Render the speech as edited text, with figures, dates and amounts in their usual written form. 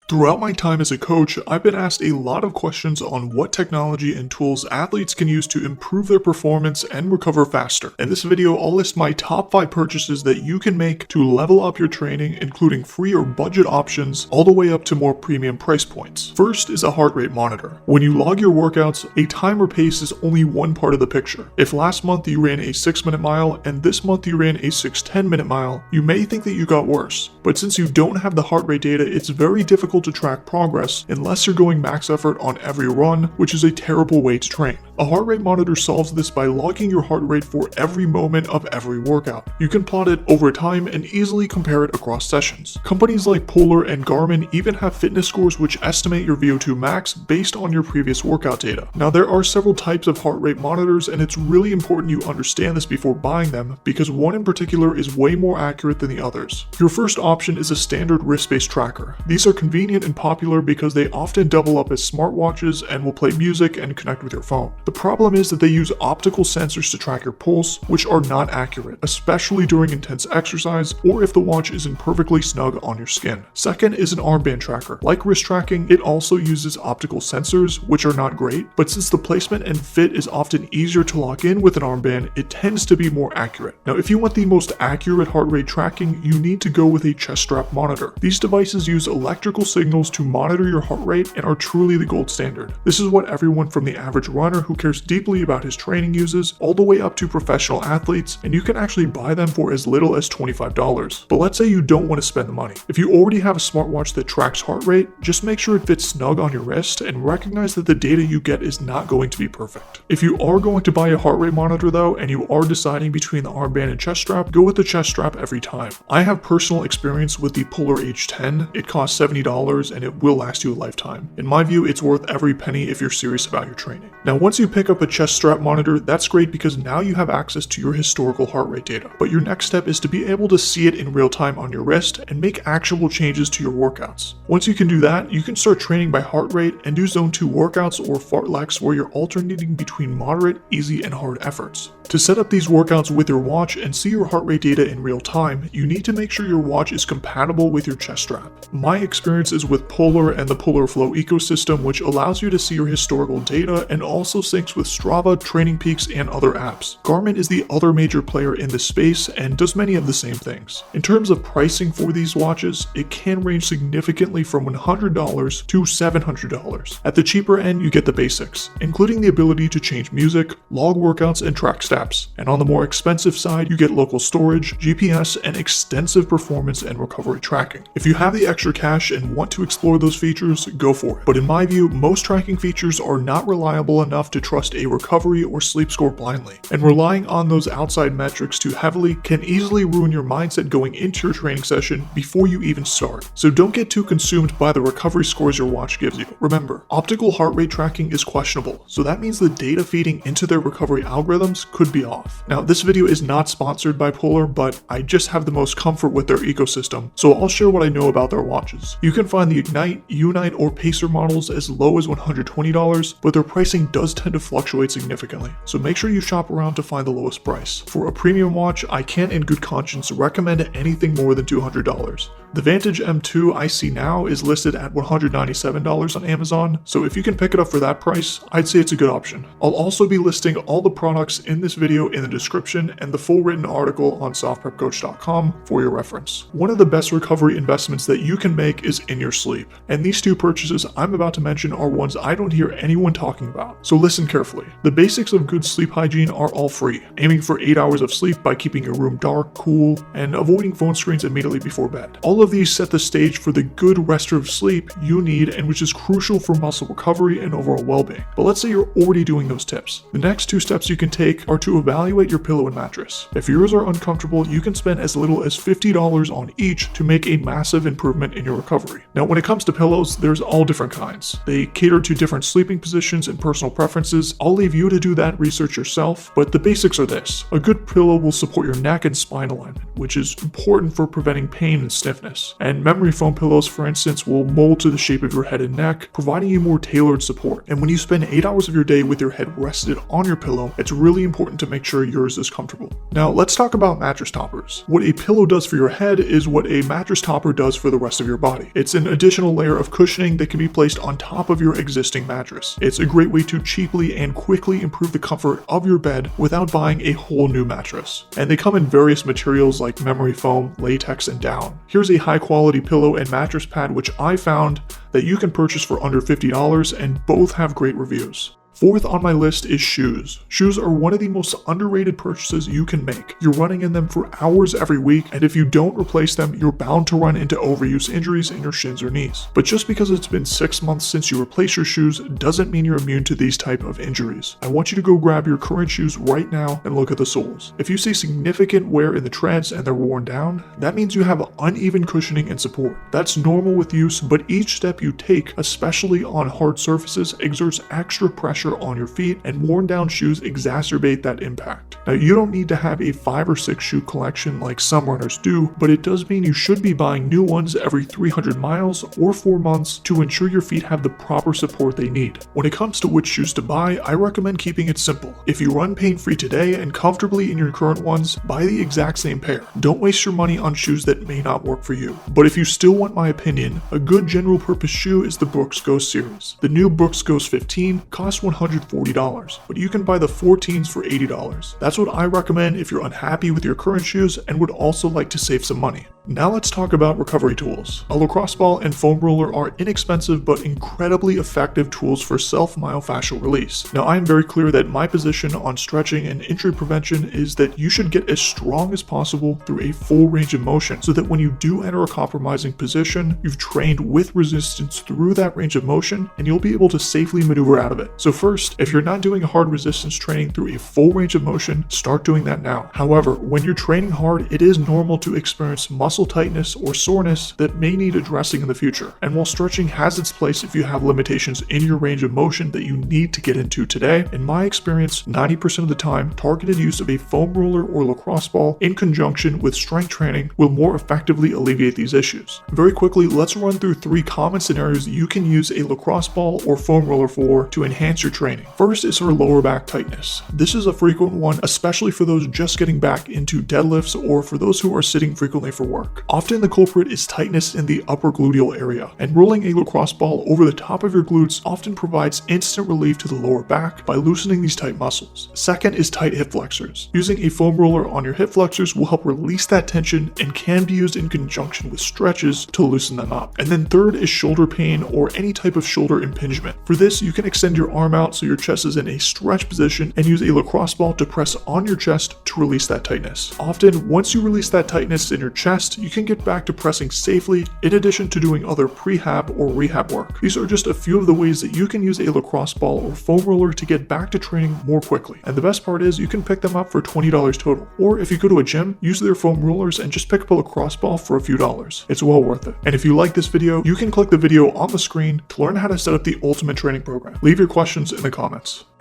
Throughout my time as a coach, I've been asked a lot of questions on what technology and tools athletes can use to improve their performance and recover faster. In this video, I'll list my top 5 purchases that you can make to level up your training, including free or budget options, all the way up to more premium price points. First is a heart rate monitor. When you log your workouts, a time or pace is only one part of the picture. If last month you ran a 6-minute mile and this month you ran a 6-10-minute mile, you may think that you got worse. But since you don't have the heart rate data, it's very difficult to track progress unless you're going max effort on every run, which is a terrible way to train. A heart rate monitor solves this by logging your heart rate for every moment of every workout. You can plot it over time and easily compare it across sessions. Companies like Polar and Garmin even have fitness scores which estimate your VO2 max based on your previous workout data. Now, there are several types of heart rate monitors, and it's really important you understand this before buying them because one in particular is way more accurate than the others. Your first option is a standard wrist-based tracker. These are convenient and popular because they often double up as smartwatches and will play music and connect with your phone. The problem is that they use optical sensors to track your pulse, which are not accurate, especially during intense exercise or if the watch isn't perfectly snug on your skin. Second is an armband tracker. Like wrist tracking, it also uses optical sensors, which are not great, but since the placement and fit is often easier to lock in with an armband, it tends to be more accurate. Now, if you want the most accurate heart rate tracking, you need to go with a chest strap monitor. These devices use electrical signals to monitor your heart rate and are truly the gold standard. This is what everyone from the average runner who cares deeply about his training uses, all the way up to professional athletes, and you can actually buy them for as little as $25. But let's say you don't want to spend the money. If you already have a smartwatch that tracks heart rate, just make sure it fits snug on your wrist and recognize that the data you get is not going to be perfect. If you are going to buy a heart rate monitor though, and you are deciding between the armband and chest strap, go with the chest strap every time. I have personal experience with the Polar H10. It costs $70 and it will last you a lifetime. In my view, it's worth every penny if you're serious about your training. Now, once you pick up a chest strap monitor, that's great because now you have access to your historical heart rate data. But your next step is to be able to see it in real time on your wrist and make actual changes to your workouts. Once you can do that, you can start training by heart rate and do zone 2 workouts or fartleks where you're alternating between moderate, easy, and hard efforts. To set up these workouts with your watch and see your heart rate data in real time, you need to make sure your watch is compatible with your chest strap. My experience is with Polar and the Polar Flow ecosystem, which allows you to see your historical data and also syncs with Strava, Training Peaks, and other apps. Garmin is the other major player in this space and does many of the same things. In terms of pricing for these watches, it can range significantly from $100 to $700. At the cheaper end, you get the basics, including the ability to change music, log workouts, and track steps. And on the more expensive side, you get local storage, GPS, and extensive performance and recovery tracking. If you have the extra cash and want to explore those features, go for it. But in my view, most tracking features are not reliable enough to trust a recovery or sleep score blindly. And relying on those outside metrics too heavily can easily ruin your mindset going into your training session before you even start. So don't get too consumed by the recovery scores your watch gives you. Remember, optical heart rate tracking is questionable, so that means the data feeding into their recovery algorithms could be off. Now, this video is not sponsored by Polar, but I just have the most comfort with their ecosystem, so I'll share what I know about their watches. You can find the Ignite, Unite, or Pacer models as low as $120, but their pricing does tend to fluctuate significantly, so make sure you shop around to find the lowest price. For a premium watch, I can't in good conscience recommend anything more than $200. The Vantage M2 I see now is listed at $197 on Amazon, so if you can pick it up for that price, I'd say it's a good option. I'll also be listing all the products in this video in the description and the full written article on softprepcoach.com for your reference. One of the best recovery investments that you can make is in your sleep, and these 2 purchases I'm about to mention are ones I don't hear anyone talking about, so listen carefully. The basics of good sleep hygiene are all free, aiming for 8 hours of sleep by keeping your room dark, cool, and avoiding phone screens immediately before bed. All of these set the stage for the good restorative sleep you need and which is crucial for muscle recovery and overall well-being. But let's say you're already doing those tips. The next 2 steps you can take are to evaluate your pillow and mattress. If yours are uncomfortable, you can spend as little as $50 on each to make a massive improvement in your recovery. Now, when it comes to pillows, there's all different kinds. They cater to different sleeping positions and personal preferences. I'll leave you to do that research yourself, but the basics are this. A good pillow will support your neck and spine alignment, which is important for preventing pain and stiffness. tightness. And memory foam pillows, for instance, will mold to the shape of your head and neck, providing you more tailored support. And when you spend 8 hours of your day with your head rested on your pillow, it's really important to make sure yours is comfortable. Now, let's talk about mattress toppers. What a pillow does for your head is what a mattress topper does for the rest of your body. It's an additional layer of cushioning that can be placed on top of your existing mattress. It's a great way to cheaply and quickly improve the comfort of your bed without buying a whole new mattress. And they come in various materials like memory foam, latex, and down. Here's a high quality pillow and mattress pad which I found that you can purchase for under $50, and both have great reviews. Fourth on my list is shoes. Shoes are one of the most underrated purchases you can make. You're running in them for hours every week, and if you don't replace them, you're bound to run into overuse injuries in your shins or knees. But just because it's been 6 months since you replaced your shoes doesn't mean you're immune to these type of injuries. I want you to go grab your current shoes right now and look at the soles. If you see significant wear in the treads and they're worn down, that means you have uneven cushioning and support. That's normal with use, but each step you take, especially on hard surfaces, exerts extra pressure on your feet, and worn down shoes exacerbate that impact. Now, you don't need to have a 5 or 6 shoe collection like some runners do, but it does mean you should be buying new ones every 300 miles or 4 months to ensure your feet have the proper support they need. When it comes to which shoes to buy, I recommend keeping it simple. If you run pain-free today and comfortably in your current ones, buy the exact same pair. Don't waste your money on shoes that may not work for you. But if you still want my opinion, a good general purpose shoe is the Brooks Ghost series. The new Brooks Ghost 15 costs $140, but you can buy the 14s for $80. That's what I recommend if you're unhappy with your current shoes and would also like to save some money. Now let's talk about recovery tools. A lacrosse ball and foam roller are inexpensive but incredibly effective tools for self-myofascial release. Now, I am very clear that my position on stretching and injury prevention is that you should get as strong as possible through a full range of motion so that when you do enter a compromising position, you've trained with resistance through that range of motion and you'll be able to safely maneuver out of it. So first, if you're not doing hard resistance training through a full range of motion, start doing that now. However, when you're training hard, it is normal to experience muscle tightness or soreness that may need addressing in the future. And while stretching has its place if you have limitations in your range of motion that you need to get into today, in my experience, 90% of the time, targeted use of a foam roller or lacrosse ball in conjunction with strength training will more effectively alleviate these issues. Very quickly, let's run through 3 common scenarios you can use a lacrosse ball or foam roller for to enhance your training. First is for lower back tightness. This is a frequent one, especially for those just getting back into deadlifts or for those who are sitting frequently for work. Often the culprit is tightness in the upper gluteal area, and rolling a lacrosse ball over the top of your glutes often provides instant relief to the lower back by loosening these tight muscles. Second is tight hip flexors. Using a foam roller on your hip flexors will help release that tension and can be used in conjunction with stretches to loosen them up. And then third is shoulder pain or any type of shoulder impingement. For this, you can extend your arm out so your chest is in a stretch position and use a lacrosse ball to press on your chest to release that tightness. Often, once you release that tightness in your chest, you can get back to pressing safely in addition to doing other prehab or rehab work. These are just a few of the ways that you can use a lacrosse ball or foam roller to get back to training more quickly. And the best part is you can pick them up for $20 total. Or if you go to a gym, use their foam rollers and just pick up a lacrosse ball for a few dollars. It's well worth it. And if you like this video, you can click the video on the screen to learn how to set up the ultimate training program. Leave your questions in the comments.